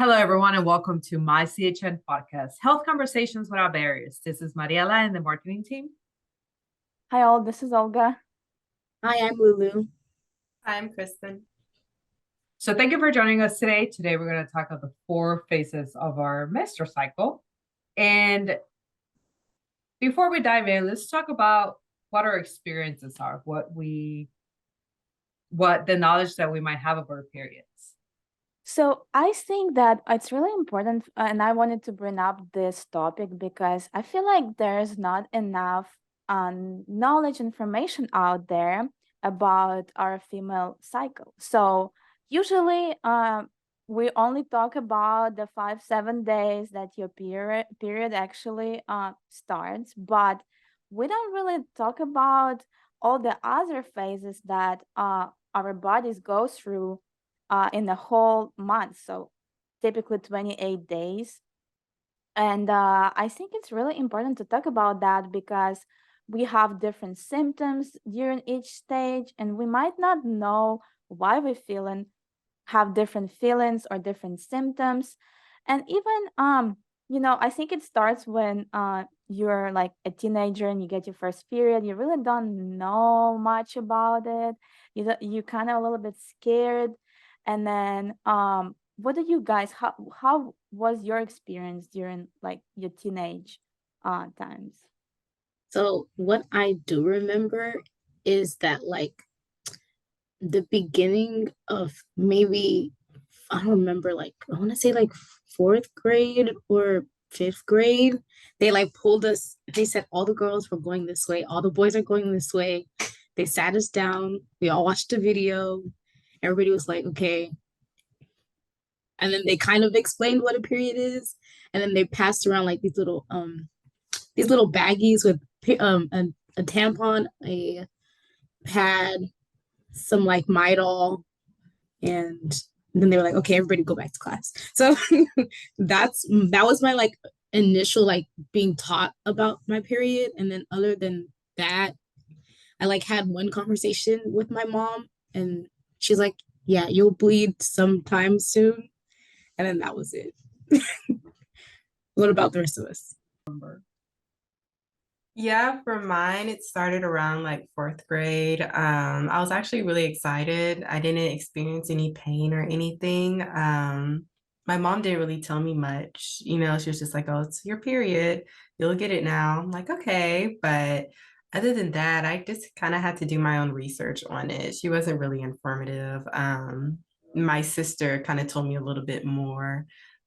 Hello, everyone, and welcome to MyCHN podcast, Health Conversations Without Barriers. This is Mariela and the marketing team. Hi all, this is Olga. Hi, I'm Lulu. I'm Kristen. So thank you for joining us today. Today, we're going to talk about the 4 phases of our menstrual cycle. And before we dive in, let's talk about what our experiences are, what the knowledge that we might have of our periods. So I think that it's really important, and I wanted to bring up this topic because I feel like there's not enough knowledge, information out there about our female cycle. So usually we only talk about the 5-7 days that your period actually starts, but we don't really talk about all the other phases that our bodies go through in a whole month, so typically 28 days. And I think it's really important to talk about that because we have different symptoms during each stage, and we might not know why we have different feelings or different symptoms. And even I think it starts when you're like a teenager and you get your first period. You really don't know much about it. You kind of a little bit scared. And then what do you guys, how was your experience during like your teenage times? So what I do remember is that the beginning of maybe, I don't remember, I want to say 4th grade or 5th grade, they pulled us, they said all the girls were going this way, all the boys are going this way. They sat us down, we all watched a video, everybody was like, okay. And then they kind of explained what a period is, and then they passed around these little baggies with a tampon, a pad, some Midol, and then they were like, okay, everybody go back to class. So that was my initial being taught about my period. And then other than that, I had one conversation with my mom, and she's like, yeah, you'll bleed sometime soon. And then that was it. What about the rest of us? Yeah, for mine, it started around 4th grade. I was actually really excited. I didn't experience any pain or anything. My mom didn't really tell me much. She was just like, oh, it's your period. You'll get it now. I'm like, okay. But other than that, I just kind of had to do my own research on it. She wasn't really informative. My sister kind of told me a little bit more,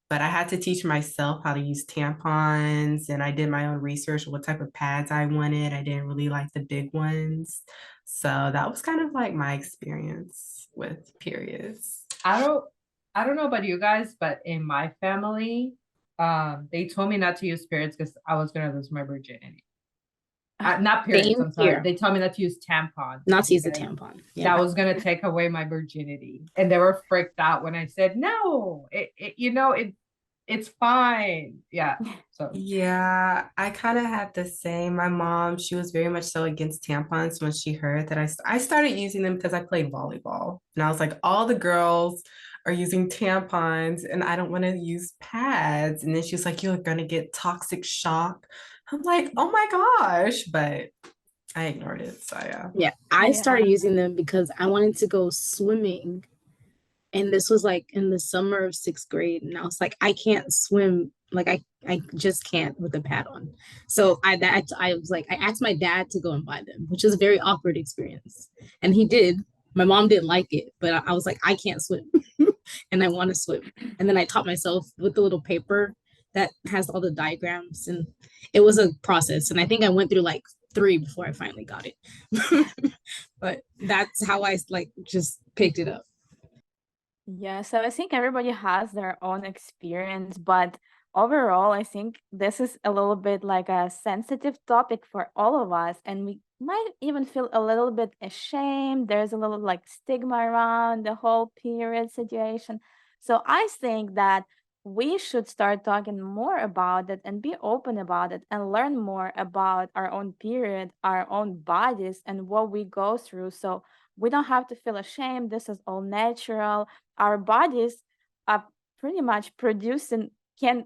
but I had to teach myself how to use tampons, and I did my own research on what type of pads I wanted. I didn't really like the big ones. So that was kind of my experience with periods. I don't know about you guys, but in my family, they told me not to use periods because I was gonna lose my virginity. Not periods, Same I'm sorry. here. They told me not to use tampons. Not to use a tampon. Yeah. That was gonna take away my virginity, and they were freaked out when I said no. It's fine. Yeah. So yeah, I kind of had the same. My mom, she was very much so against tampons when she heard that I started using them because I played volleyball, and I was like, all the girls are using tampons, and I don't want to use pads. And then she was like, you're gonna get toxic shock. I'm like, oh my gosh, but I ignored it. So yeah. Yeah, I started using them because I wanted to go swimming. And this was in the summer of 6th grade. And I was like, I can't swim. I just can't with a pad on. So I was like, I asked my dad to go and buy them, which was a very awkward experience. And he did. My mom didn't like it, but I was like, I can't swim and I want to swim. And then I taught myself with the little paper that has all the diagrams, and it was a process. And I think I went through 3 before I finally got it. But that's how I just picked it up. Yeah, so I think everybody has their own experience, but overall, I think this is a little bit like a sensitive topic for all of us, and we might even feel a little bit ashamed. There's a little stigma around the whole period situation. So I think that we should start talking more about it and be open about it and learn more about our own period, our own bodies, and what we go through. So we don't have to feel ashamed. This is all natural. Our bodies pretty much producing can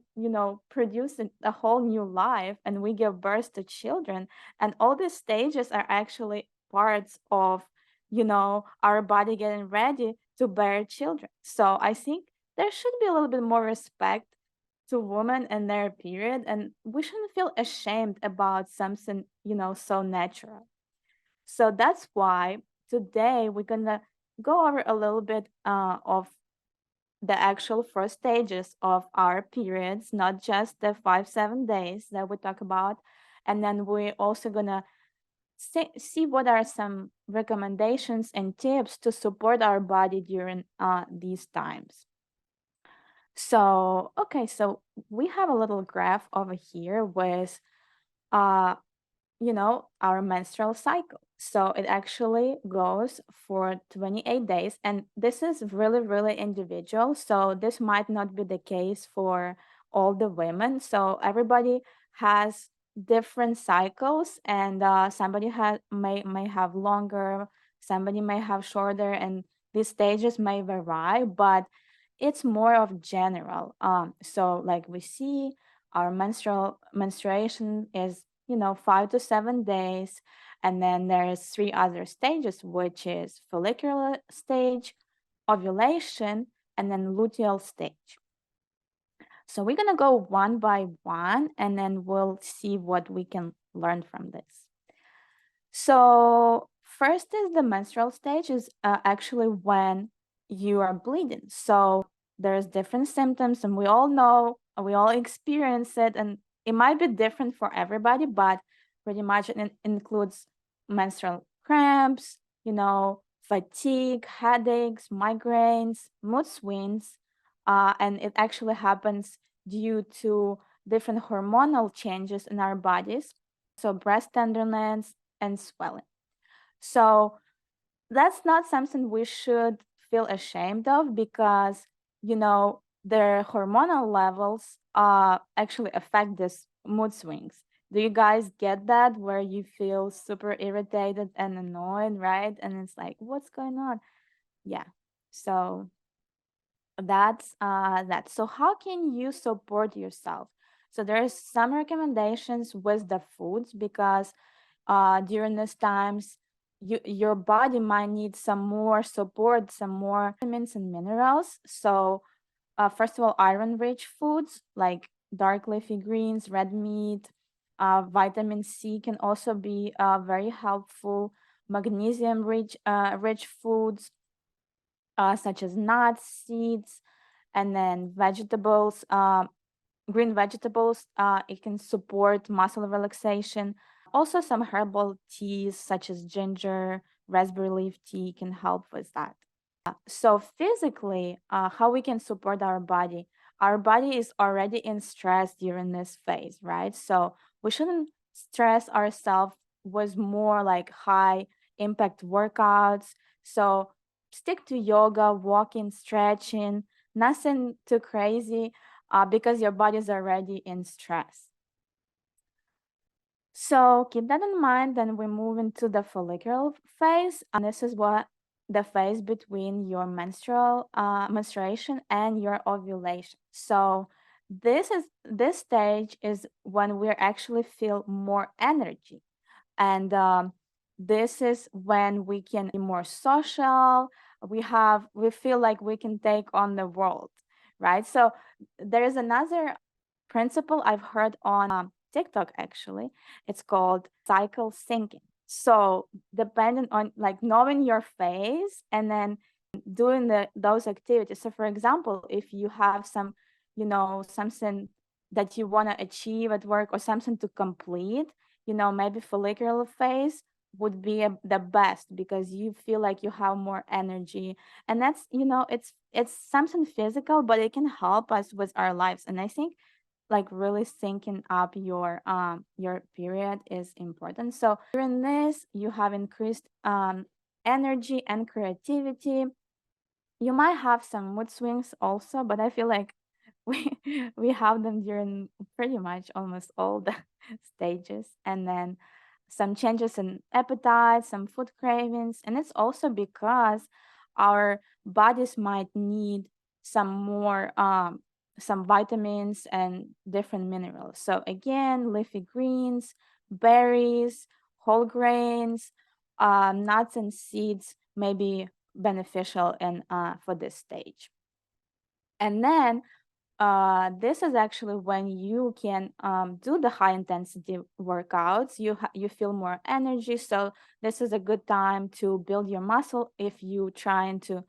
produce a whole new life, and we give birth to children, and all these stages are actually parts of our body getting ready to bear children. So I think there should be a little bit more respect to women and their period, and we shouldn't feel ashamed about something so natural. So that's why today we're gonna go over a little bit of the actual first stages of our periods, not just the 5-7 days that we talk about. And then we're also gonna see what are some recommendations and tips to support our body during these times. So, okay, so we have a little graph over here with uh, our menstrual cycle. So it actually goes for 28 days, and this is really, really individual. So this might not be the case for all the women. So everybody has different cycles, and somebody may have longer, somebody may have shorter, and these stages may vary, but it's more of general. So like we see, our menstruation is 5 to 7 days, and then there's 3 other stages, which is follicular stage, ovulation, and then luteal stage. So we're gonna go one by one, and then we'll see what we can learn from this. So first is the menstrual stage, is actually when you are bleeding. So there's different symptoms, and we all know, we all experience it, and it might be different for everybody, but pretty much it includes menstrual cramps, fatigue, headaches, migraines, mood swings, and it actually happens due to different hormonal changes in our bodies. So breast tenderness and swelling. So that's not something we should feel ashamed of, because their hormonal levels actually affect this mood swings. Do you guys get that, where you feel super irritated and annoyed, right? And it's like, what's going on? Yeah. So that's that. So how can you support yourself? So there's some recommendations with the foods, because during these times your body might need some more support, some more vitamins and minerals. So first of all, iron rich foods like dark leafy greens, red meat, vitamin C can also be very helpful. Magnesium rich foods such as nuts, seeds, and then vegetables, green vegetables. It can support muscle relaxation. Also, some herbal teas such as ginger, raspberry leaf tea can help with that. So physically, how we can support our body. Our body is already in stress during this phase, right? So we shouldn't stress ourselves with more like high impact workouts. So stick to yoga, walking, stretching, nothing too crazy, because your body is already in stress. So keep that in mind. Then we move into the follicular phase, and this is what the phase between your menstruation and your ovulation. So this stage is when we actually feel more energy, and this is when we can be more social. We feel like we can take on the world, right? So there is another principle I've heard on TikTok, actually. It's called cycle syncing. So depending on like knowing your phase and then doing those activities. So for example, if you have some, something that you want to achieve at work or something to complete, maybe follicular phase would be the best, because you feel like you have more energy, and that's it's something physical, but it can help us with our lives. And I think like really syncing up your period is important. So during this, you have increased energy and creativity. You might have some mood swings also, but I feel like we we have them during pretty much almost all the stages. And then some changes in appetite, some food cravings, and it's also because our bodies might need some more some vitamins and different minerals. So again, leafy greens, berries, whole grains, nuts and seeds may be beneficial in for this stage. And then this is actually when you can do the high intensity workouts. You feel more energy, so this is a good time to build your muscle if you trying to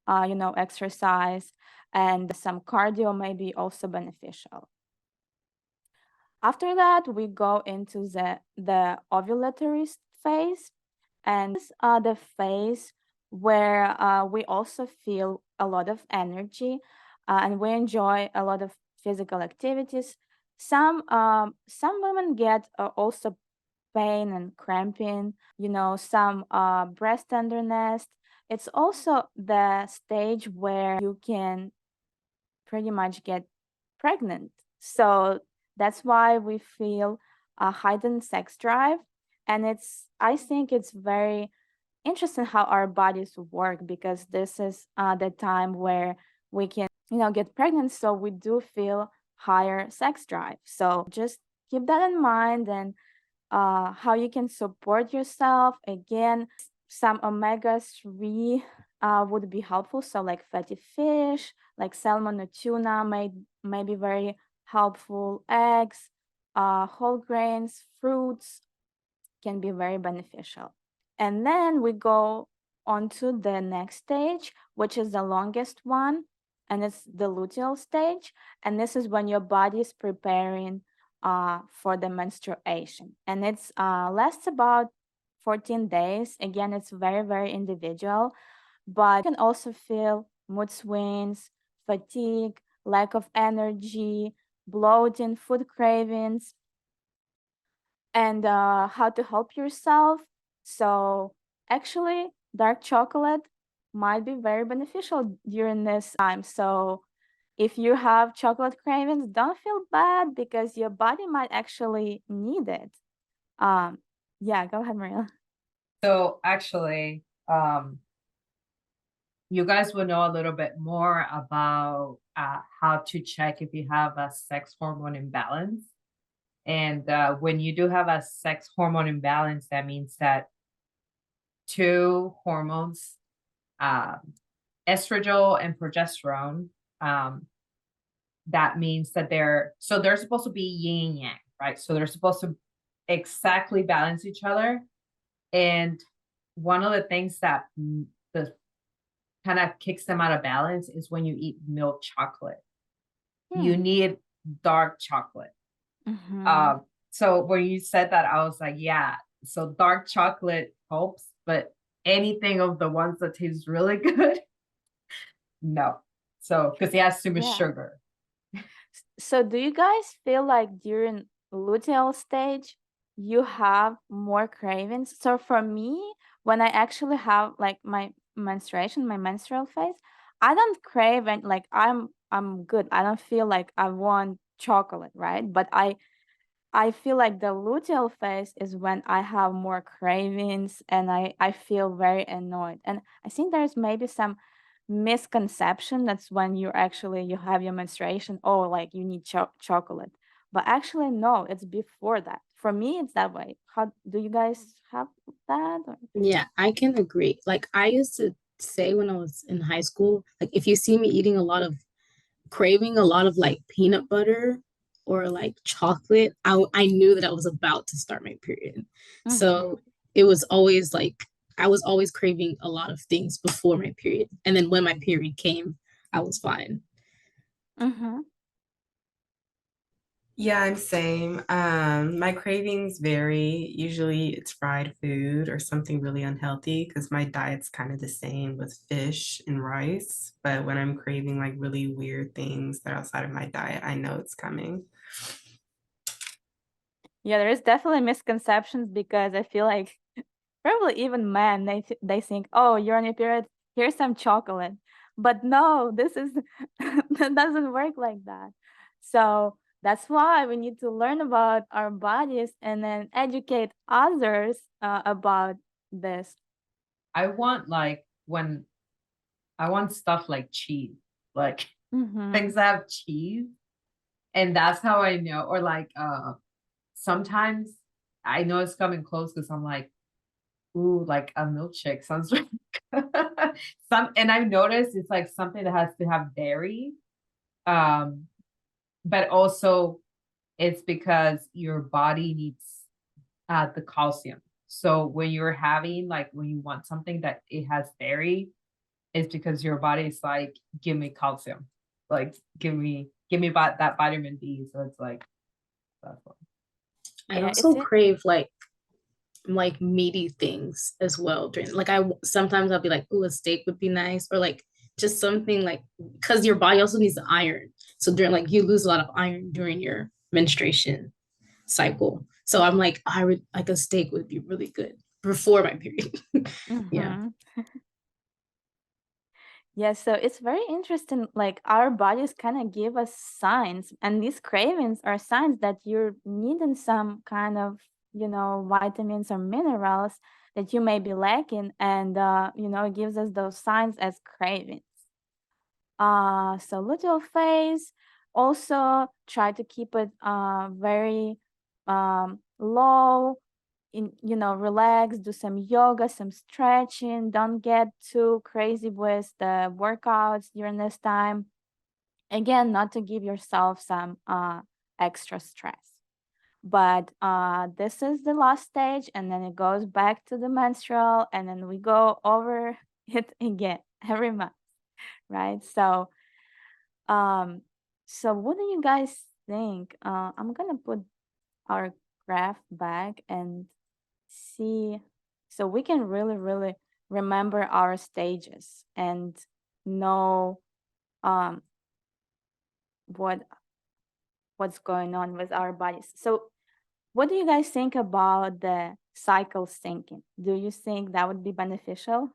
exercise, and some cardio may be also beneficial. After that, we go into the ovulatory phase, and this is the phase where we also feel a lot of energy, and we enjoy a lot of physical activities. Some women get also pain and cramping, some breast tenderness. It's also the stage where you can pretty much get pregnant. So that's why we feel a heightened sex drive. And I think it's very interesting how our bodies work, because this is the time where we can, get pregnant. So we do feel higher sex drive. So just keep that in mind, and how you can support yourself. Again, some omega-3 would be helpful. So like fatty fish, like salmon or tuna may be very helpful. Eggs, whole grains, fruits can be very beneficial. And then we go on to the next stage, which is the longest one, and it's the luteal stage. And this is when your body is preparing for the menstruation, and it's lasts about 14 days. Again, it's very, very individual, but you can also feel mood swings, fatigue, lack of energy, bloating, food cravings, and how to help yourself. So actually, dark chocolate might be very beneficial during this time. So if you have chocolate cravings, don't feel bad, because your body might actually need it. Yeah, go ahead, Maria. So actually, you guys will know a little bit more about how to check if you have a sex hormone imbalance. And when you do have a sex hormone imbalance, that means that two hormones, estrogen and progesterone, that means that they're supposed to be yin and yang, right? So they're supposed to exactly balance each other. And one of the things that the kind of kicks them out of balance is when you eat milk chocolate. You need dark chocolate. So when you said that, I was like, yeah, so dark chocolate helps, but anything of the ones that taste really good, no. So because it has too much sugar. So do you guys feel like during luteal stage you have more cravings? So for me, when I actually have like my menstruation, my menstrual phase, I don't crave and like I'm good. I don't feel like I want chocolate, right? But I feel like the luteal phase is when I have more cravings, and I feel very annoyed. And I think there's maybe some misconception that's when you have your menstruation, oh, like you need chocolate. But actually, no, it's before that. For me, it's that way. How do you guys have that? Or? Yeah, I can agree. Like I used to say when I was in high school, like if you see me eating craving a lot of like peanut butter or like chocolate, I knew that I was about to start my period. So it was always like I was always craving a lot of things before my period. And then when my period came, I was fine. Yeah, I'm same. My cravings vary. Usually it's fried food or something really unhealthy because my diet's kind of the same with fish and rice. But when I'm craving like really weird things that are outside of my diet, I know it's coming. Yeah, there is definitely misconceptions, because I feel like probably even men, they think, oh, you're on your period, here's some chocolate. But no, this is that doesn't work like that. So that's why we need to learn about our bodies and then educate others about this. I want stuff like cheese. like Mm-hmm. things that have cheese. And that's how I know. Or like sometimes I know it's coming close because I'm like, ooh, like a milkshake sounds like and I've noticed it's like something that has to have dairy. Um, but also it's because your body needs the calcium. So when you're having like when you want something that it has dairy, it's because your body's like, give me calcium. Like give me that vitamin D. So it's like that's what. I Yeah, also crave like meaty things as well during like sometimes I'll be like, oh, a steak would be nice, or like just something like, because your body also needs the iron. So during like you lose a lot of iron during your menstruation cycle. So I'm like, I would like a steak would be really good before my period. Yeah. Mm-hmm. Yeah, so it's very interesting. Like our bodies kind of give us signs, and these cravings are signs that you're needing some kind of, vitamins or minerals that you may be lacking, and it gives us those signs as cravings. So luteal phase, also try to keep it very low, relax, do some yoga, some stretching. Don't get too crazy with the workouts during this time. Again, not to give yourself some extra stress. But this is the last stage, and then it goes back to the menstrual, and then we go over it again every month, right? Um, so what do you guys think? I'm gonna put our graph back and see, so we can really, really remember our stages and know um what's going on with our bodies. So what do you guys think about the cycle syncing? Do you think that would be beneficial?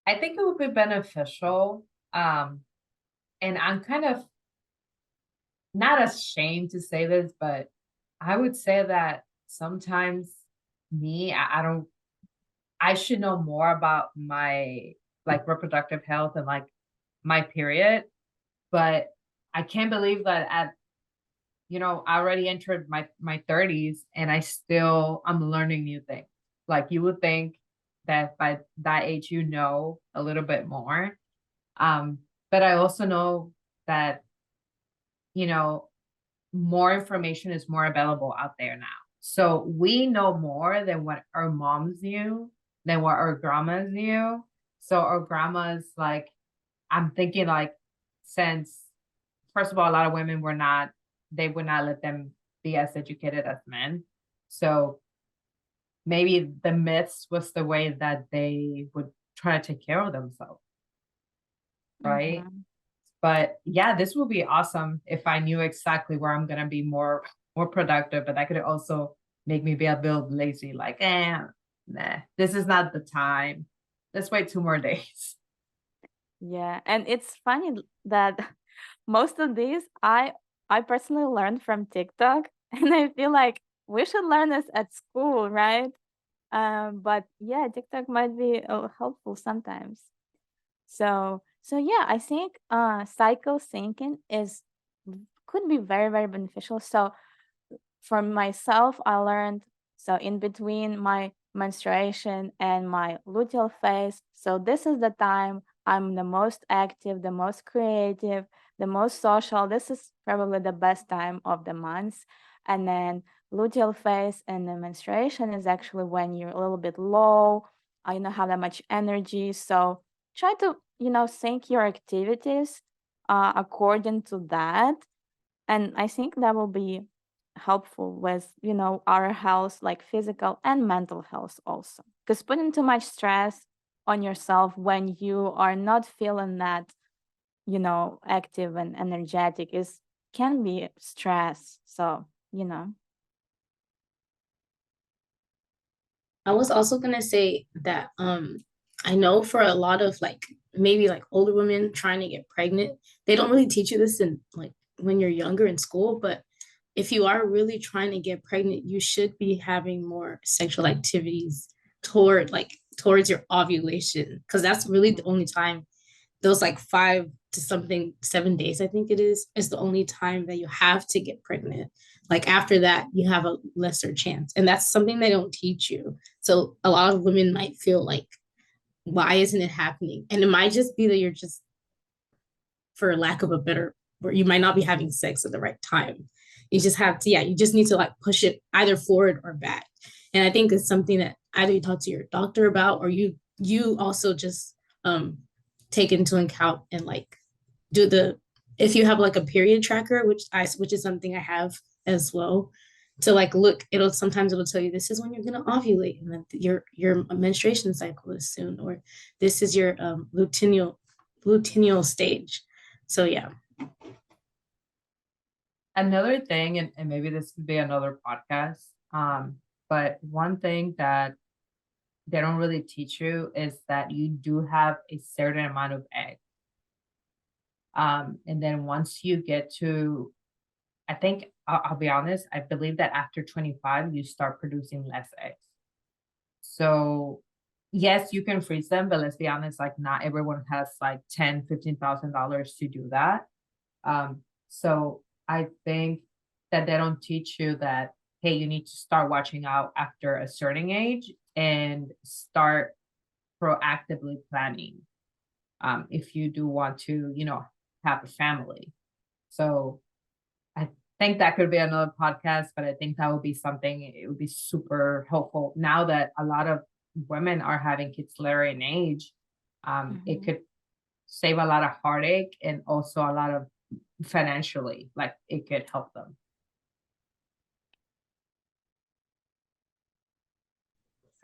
I think it would be beneficial. And I'm kind of not ashamed to say this, but I would say that sometimes I don't, I should know more about my like reproductive health and like my period, but I can't believe that I already entered my 30s and I'm learning new things. Like you would think that by that age you know a little bit more. Um, but I also know that, you know, more information is more available out there now. So we know more than what our moms knew, than what our grandmas knew. So our grandmas, like, I'm thinking like, since first of all, a lot of women they would not let them be as educated as men. So maybe the myths was the way that they would try to take care of themselves, right? Mhm. But yeah, this would be awesome if I knew exactly where I'm gonna be more productive, but that could also make me be a bit lazy, like, nah, this is not the time. Let's wait 2 more days. Yeah, and it's funny that most of these I personally learned from TikTok, and I feel like we should learn this at school, right? But yeah, TikTok might be helpful sometimes. So yeah, I think cycle syncing could be very, very beneficial. So for myself, I learned, so in between my menstruation and my luteal phase. So this is the time I'm the most active, the most creative, the most social. This is probably the best time of the month. And then luteal phase and the menstruation is actually when you're a little bit low. You don't have that much energy. So try to, sync your activities according to that. And I think that will be helpful with, our health, like physical and mental health also. Because putting too much stress on yourself when you are not feeling that, active and energetic can be stress. So, I was also gonna say that I know for a lot of like maybe like older women trying to get pregnant, they don't really teach you this in like when you're younger in school, but if you are really trying to get pregnant, you should be having more sexual activities towards your ovulation, because that's really the only time those like 5 to 7 days, I think it is the only time that you have to get pregnant. Like after that, you have a lesser chance. And that's something they don't teach you. So a lot of women might feel like, why isn't it happening? And it might just be that you're just, for lack of a better word, you might not be having sex at the right time. You just have to, you just need to like push it either forward or back. And I think it's something that either you talk to your doctor about, or you also just take into account and like do the, if you have like a period tracker, which is something I have as well, to like look, sometimes it'll tell you this is when you're gonna ovulate, and then your menstruation cycle is soon, or this is your luteal stage. So yeah. Another thing, and maybe this could be another podcast, but one thing that they don't really teach you is that you do have a certain amount of eggs. And then once you get to, I think, I'll be honest, I believe that after 25, you start producing less eggs. So yes, you can freeze them, but let's be honest, like not everyone has like $10,000-$15,000 to do that. So I think that they don't teach you that, hey, you need to start watching out after a certain age and start proactively planning if you do want to, have a family. So I think that could be another podcast, but I think that would be something, it would be super helpful now that a lot of women are having kids later in age. It could save a lot of heartache and also a lot of financially, like it could help them.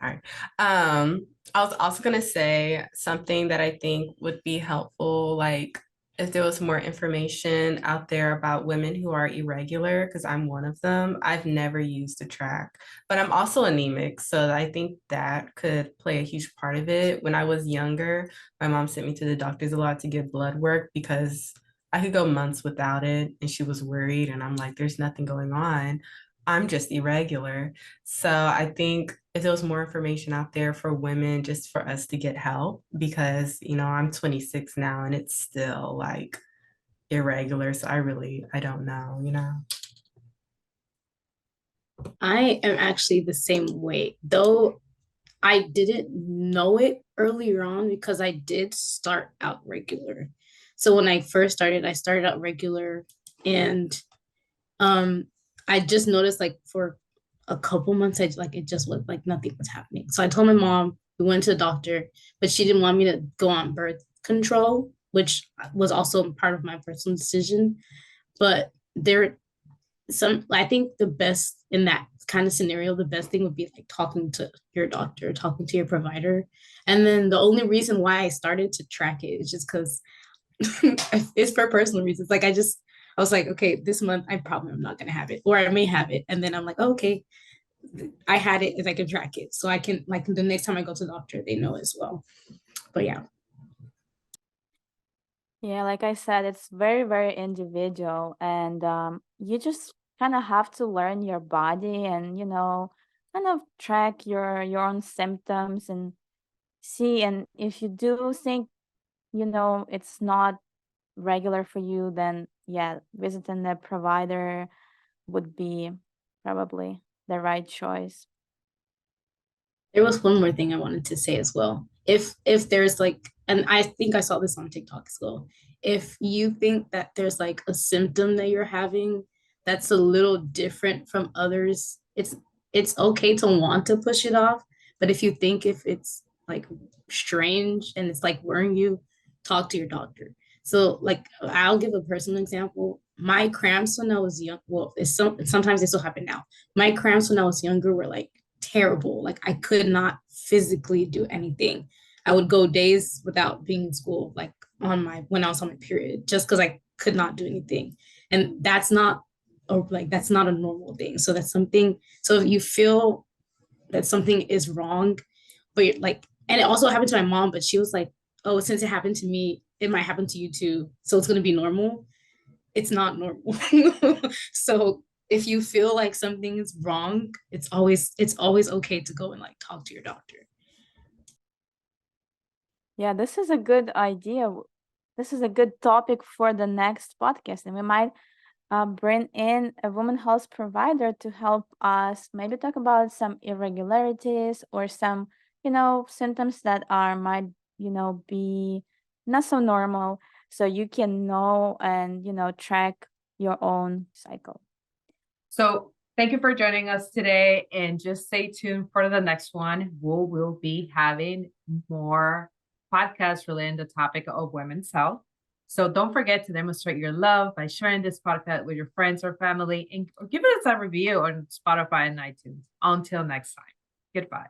Sorry. I was also gonna say something that I think would be helpful, like if there was more information out there about women who are irregular, because I'm one of them. I've never used a track, but I'm also anemic, so I think that could play a huge part of it. When I was younger, my mom sent me to the doctors a lot to get blood work because I could go months without it, and she was worried, and I'm like, there's nothing going on. I'm just irregular. So I think if there was more information out there for women, just for us to get help, because, I'm 26 now and it's still like irregular. So I don't know. I am actually the same way, though I didn't know it earlier on because I did start out regular. So when I first started, I started out regular, and I just noticed like for a couple months, it just was like nothing was happening. So I told my mom, we went to the doctor, but she didn't want me to go on birth control, which was also part of my personal decision. But I think the best in that kind of scenario, the best thing would be like talking to your doctor, talking to your provider. And then the only reason why I started to track it is just because it's for personal reasons. Like I was like, okay, this month I probably am not gonna have it, or I may have it. And then I'm like, oh, okay, I had it, if I can track it. So I can, like, the next time I go to the doctor, they know as well. But yeah. Yeah, like I said, it's very, very individual, and you just kind of have to learn your body and, kind of track your own symptoms and see. And if you do think, it's not regular for you, then yeah, visiting a provider would be probably the right choice. There was one more thing I wanted to say as well. If there's like, and I think I saw this on TikTok as well. If you think that there's like a symptom that you're having that's a little different from others, it's okay to want to push it off. But if you think if it's like strange and it's like worrying you, talk to your doctor. So like I'll give a personal example. My cramps when I was young, well, sometimes they still happen now. My cramps when I was younger were like terrible. Like I could not physically do anything. I would go days without being in school, like when I was on my period, just because I could not do anything. And that's not that's not a normal thing. So that's something. So if you feel that something is wrong, but you're like, and it also happened to my mom, but she was like, oh, since it happened to me, it might happen to you too. So it's gonna be normal. It's not normal. So if you feel like something is wrong, it's always okay to go and like talk to your doctor. Yeah, this is a good idea. this is a good topic for the next podcast, and we might bring in a women health provider to help us maybe talk about some irregularities or some, symptoms that might, be not so normal, so you can know and, track your own cycle. So thank you for joining us today, and just stay tuned for the next one. We'll be having more podcasts related to the topic of women's health. So don't forget to demonstrate your love by sharing this podcast with your friends or family, and or give us a review on Spotify and iTunes. Until next time, goodbye.